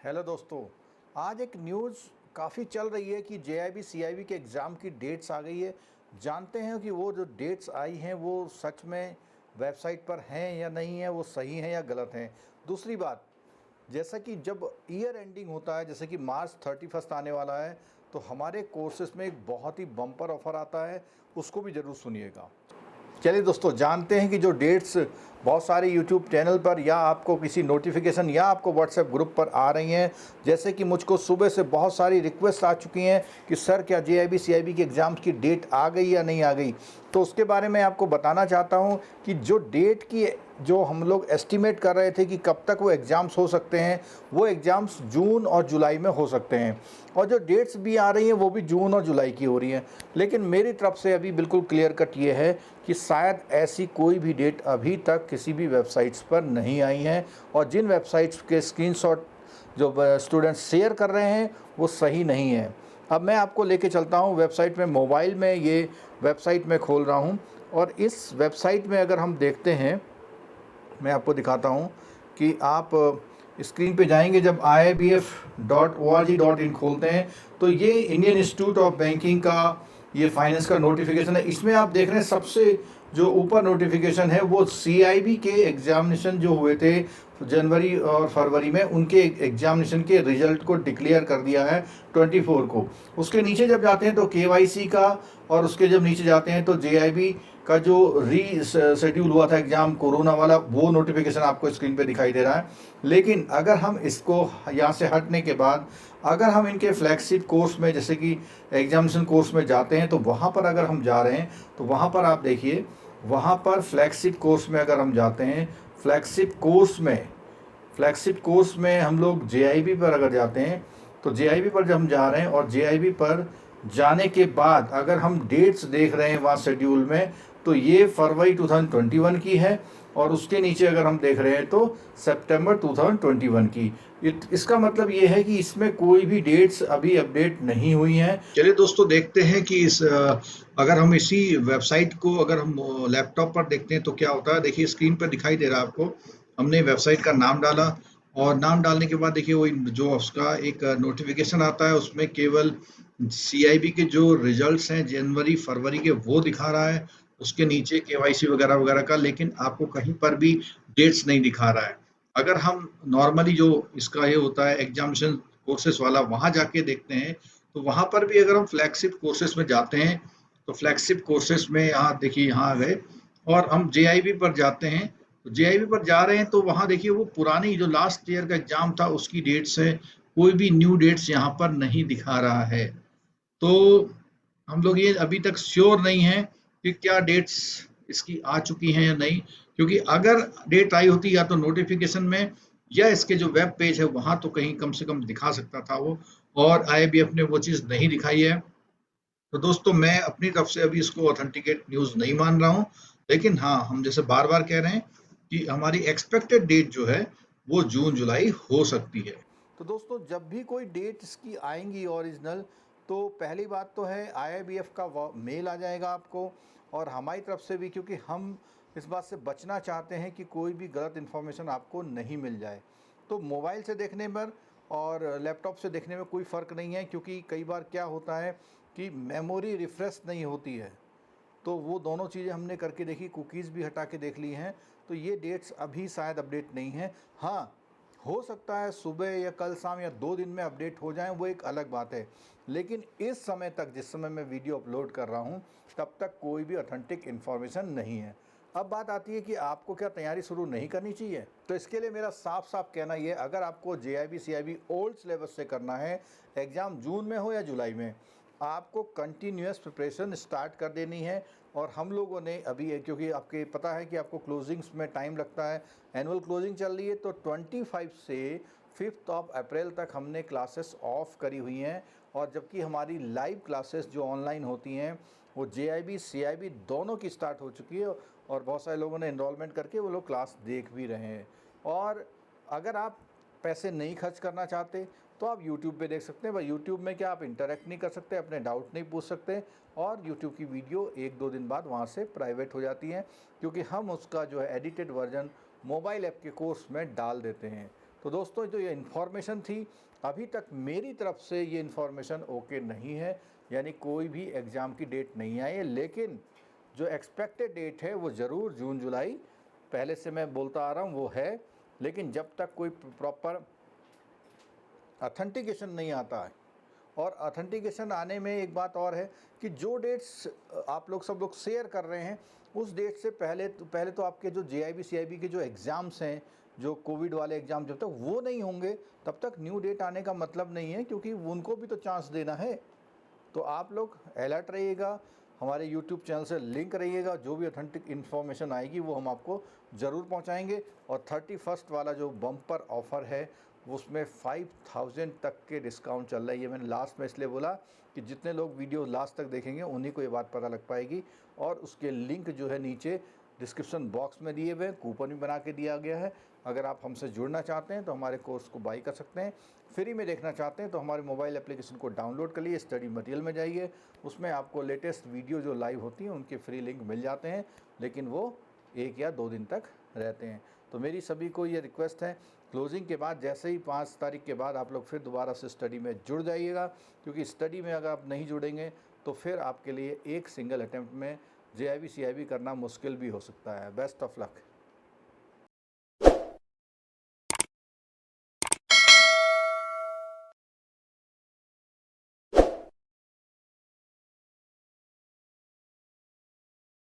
Hello दोस्तों। आज एक न्यूज़ काफ़ी चल रही है कि जेआईबी सीआईबी के एग्ज़ाम की डेट्स आ गई है। जानते हैं कि वो जो डेट्स आई हैं वो सच में वेबसाइट पर हैं या नहीं है, वो सही हैं या गलत हैं। दूसरी बात, जैसा कि जब ईयर एंडिंग होता है, जैसे कि मार्च 31 आने वाला है, तो हमारे कोर्सेज में एक बहुत ही बम्पर ऑफ़र आता है, उसको भी ज़रूर सुनिएगा। चलिए दोस्तों, जानते हैं कि जो डेट्स बहुत सारे यूट्यूब चैनल पर या आपको किसी नोटिफिकेशन या आपको व्हाट्सएप ग्रुप पर आ रही हैं। जैसे कि मुझको सुबह से बहुत सारी रिक्वेस्ट आ चुकी हैं कि सर क्या जेआईबी सीआईबी के एग्ज़ाम्स की डेट आ गई या नहीं आ गई। तो उसके बारे में आपको बताना चाहता हूं कि जो डेट की जो हम लोग एस्टिमेट कर रहे थे कि कब तक वो एग्ज़ाम्स हो सकते हैं, वो एग्ज़ाम्स जून और जुलाई में हो सकते हैं। और जो डेट्स भी आ रही हैं वो भी जून और जुलाई की हो रही हैं। लेकिन मेरी तरफ से अभी बिल्कुल क्लियर कट ये है कि शायद ऐसी कोई भी डेट अभी तक किसी भी वेबसाइट्स पर नहीं आई हैं, और जिन वेबसाइट्स के स्क्रीनशॉट जो स्टूडेंट्स शेयर कर रहे हैं वो सही नहीं है। अब मैं आपको लेके चलता हूँ वेबसाइट में। मोबाइल में ये वेबसाइट मैं खोल रहा हूँ, और इस वेबसाइट में अगर हम देखते हैं, मैं आपको दिखाता हूँ कि आप स्क्रीन पे जाएंगे। जब IIBF.org.in खोलते हैं तो ये इंडियन इंस्टीट्यूट ऑफ बैंकिंग का ये फाइनेंस का नोटिफिकेशन है। इसमें आप देख रहे हैं सबसे जो ऊपर नोटिफिकेशन है वो सीआईबी के एग्जामिनेशन जो हुए थे जनवरी और फरवरी में, उनके एग्जामिनेशन के रिजल्ट को डिक्लेयर कर दिया है 24 को। उसके नीचे जब जाते हैं तो केवाईसी का, और उसके जब नीचे जाते हैं तो जेआईबी का जो शेड्यूल हुआ था एग्ज़ाम कोरोना वाला, वो नोटिफिकेशन आपको स्क्रीन पे दिखाई दे रहा है। लेकिन अगर हम इसको यहाँ से हटने के बाद अगर हम इनके फ्लैगशिप कोर्स में जैसे कि एग्जामिनेशन कोर्स में जाते हैं, तो वहाँ पर अगर हम जा रहे हैं तो वहाँ पर आप देखिए, वहाँ पर फ्लैगशिप कोर्स में अगर हम जाते हैं, फ्लैगशिप कोर्स में हम लोग जेआईबी पर अगर जाते हैं, तो जेआईबी पर जब हम जा रहे हैं और जेआईबी पर जाने के बाद अगर हम डेट्स देख रहे हैं वहाँ शेड्यूल में, तो ये फरवरी 2021 की है, और उसके नीचे अगर हम देख रहे हैं तो सितंबर 2021 की। इसका मतलब ये है कि इसमें कोई भी डेट्स अभी अपडेट नहीं हुई हैं। चलिए दोस्तों, देखते हैं कि अगर हम इसी वेबसाइट को अगर हम लैपटॉप पर देखते हैं तो क्या होता है। देखिए स्क्रीन पर दिखाई दे रहा है आपको। हमने वेबसाइट का नाम डाला, और नाम डालने के बाद देखिए वो जो उसका एक नोटिफिकेशन आता है उसमें केवल सीआईबी के जो रिजल्ट्स हैं जनवरी फरवरी के वो दिखा रहा है। उसके नीचे केवाईसी वगैरह वगैरह का, लेकिन आपको कहीं पर भी डेट्स नहीं दिखा रहा है। अगर हम नॉर्मली जो इसका ये होता है एग्जामिनेशन कोर्सेस वाला, वहां जाके देखते हैं, तो वहां पर भी अगर हम फ्लैगशिप कोर्सेज में जाते हैं तो फ्लैगशिप कोर्सेज में यहाँ देखिए, यहाँ आ गए और हम जेआईबी पर जाते हैं। तो जेआईबी पर जा रहे हैं तो वहां देखिए वो पुरानी जो लास्ट ईयर का एग्जाम था उसकी डेट्स है। कोई भी न्यू डेट्स यहाँ पर नहीं दिखा रहा है। तो हम लोग ये अभी तक श्योर नहीं है कि क्या डेट्स इसकी आ चुकी हैं या नहीं, क्योंकि अगर डेट आई होती या तो नोटिफिकेशन में या इसके जो वेब पेज है वहां तो कहीं कम से कम दिखा सकता था वो, और आईबीएफ ने वो चीज़ नहीं दिखाई है। तो दोस्तों, मैं अपनी तरफ से अभी इसको ऑथेंटिकेट न्यूज़ नहीं मान रहा हूँ। लेकिन हाँ, हम जैसे बार-बार कह रहे हैं कि हमारी एक्सपेक्टेड डेट जो है वो जून-जुलाई हो सकती है। तो दोस्तों, जब भी कोई डेट इसकी आएंगी ओरिजिनल, तो पहली बात तो है आईआईबीएफ का मेल आ जाएगा आपको, और हमारी तरफ से भी, क्योंकि हम इस बात से बचना चाहते हैं कि कोई भी गलत इन्फॉर्मेशन आपको नहीं मिल जाए। तो मोबाइल से देखने पर और लैपटॉप से देखने में कोई फ़र्क नहीं है, क्योंकि कई बार क्या होता है कि मेमोरी रिफ़्रेश नहीं होती है। तो वो दोनों चीज़ें हमने करके देखी, कुकीज़ भी हटा के देख ली हैं। तो ये डेट्स अभी शायद अपडेट नहीं हैं। हाँ, हो सकता है सुबह या कल शाम या 2 दिन में अपडेट हो जाएं, वो एक अलग बात है। लेकिन इस समय तक, जिस समय मैं वीडियो अपलोड कर रहा हूँ, तब तक कोई भी ऑथेंटिक इन्फॉर्मेशन नहीं है। अब बात आती है कि आपको क्या तैयारी शुरू नहीं करनी चाहिए। तो इसके लिए मेरा साफ साफ कहना ये, अगर आपको जेआईबी सीआईबी ओल्ड सिलेबस से करना है, एग्ज़ाम जून में हो या जुलाई में, आपको कंटिन्यूस प्रिपरेशन स्टार्ट कर देनी है। और हम लोगों ने अभी, क्योंकि आपके पता है कि आपको क्लोजिंग्स में टाइम लगता है, एनुअल क्लोजिंग चल रही है, तो 25 से 5 अप्रैल तक हमने क्लासेस ऑफ करी हुई हैं। और जबकि हमारी लाइव क्लासेस जो ऑनलाइन होती हैं वो जेआईबी सीआईबी दोनों की स्टार्ट हो चुकी है, और बहुत सारे लोगों ने इनरोलमेंट करके वो लोग क्लास देख भी रहे हैं। और अगर आप पैसे नहीं खर्च करना चाहते तो आप YouTube पे देख सकते हैं। पर YouTube में क्या आप इंटरेक्ट नहीं कर सकते, अपने डाउट नहीं पूछ सकते, और YouTube की वीडियो 1-2 दिन बाद वहाँ से प्राइवेट हो जाती हैं, क्योंकि हम उसका जो है एडिटेड वर्जन मोबाइल ऐप के कोर्स में डाल देते हैं। तो दोस्तों जो ये इन्फॉर्मेशन थी, अभी तक मेरी तरफ से ये इन्फॉर्मेशन ओके नहीं है, यानी कोई भी एग्ज़ाम की डेट नहीं आई है, लेकिन जो एक्सपेक्टेड डेट है वो ज़रूर जून जुलाई पहले से मैं बोलता आ रहा हूँ वो है। लेकिन जब तक कोई प्रॉपर ऑथेंटिकेशन नहीं आता है, और ऑथेंटिकेशन आने में एक बात और है कि जो डेट्स आप लोग सब लोग शेयर कर रहे हैं उस डेट से पहले तो आपके जो JIB CIB के जो एग्ज़ाम्स हैं, जो कोविड वाले एग्ज़ाम, जब तक वो नहीं होंगे तब तक न्यू डेट आने का मतलब नहीं है, क्योंकि उनको भी तो चांस देना है। तो आप लोग अलर्ट रहिएगा, हमारे यूट्यूब चैनल से लिंक रहिएगा, जो भी ऑथेंटिक इन्फॉर्मेशन आएगी वो हम आपको ज़रूर पहुंचाएंगे। और 31 वाला जो बम्पर ऑफ़र है उसमें 5000 तक के डिस्काउंट चल रहा है। ये मैंने लास्ट में इसलिए बोला कि जितने लोग वीडियो लास्ट तक देखेंगे उन्हीं को ये बात पता लग पाएगी। और उसके लिंक जो है नीचे डिस्क्रिप्शन बॉक्स में दिए हुए हैं, कूपन भी बना के दिया गया है। अगर आप हमसे जुड़ना चाहते हैं तो हमारे कोर्स को बाई कर सकते हैं। फ्री में देखना चाहते हैं तो हमारे मोबाइल एप्लीकेशन को डाउनलोड कर लिए, स्टडी मटेरियल में जाइए, उसमें आपको लेटेस्ट वीडियो जो लाइव होती हैं उनके फ्री लिंक मिल जाते हैं, लेकिन वो 1 या 2 दिन तक रहते हैं। तो मेरी सभी को ये रिक्वेस्ट है, क्लोजिंग के बाद जैसे ही 5 तारीख के बाद आप लोग फिर दोबारा से स्टडी में जुड़ जाइएगा, क्योंकि स्टडी में अगर आप नहीं जुड़ेंगे तो फिर आपके लिए एक सिंगल अटैम्प्ट में JIB CIB करना मुश्किल भी हो सकता है। Best of luck.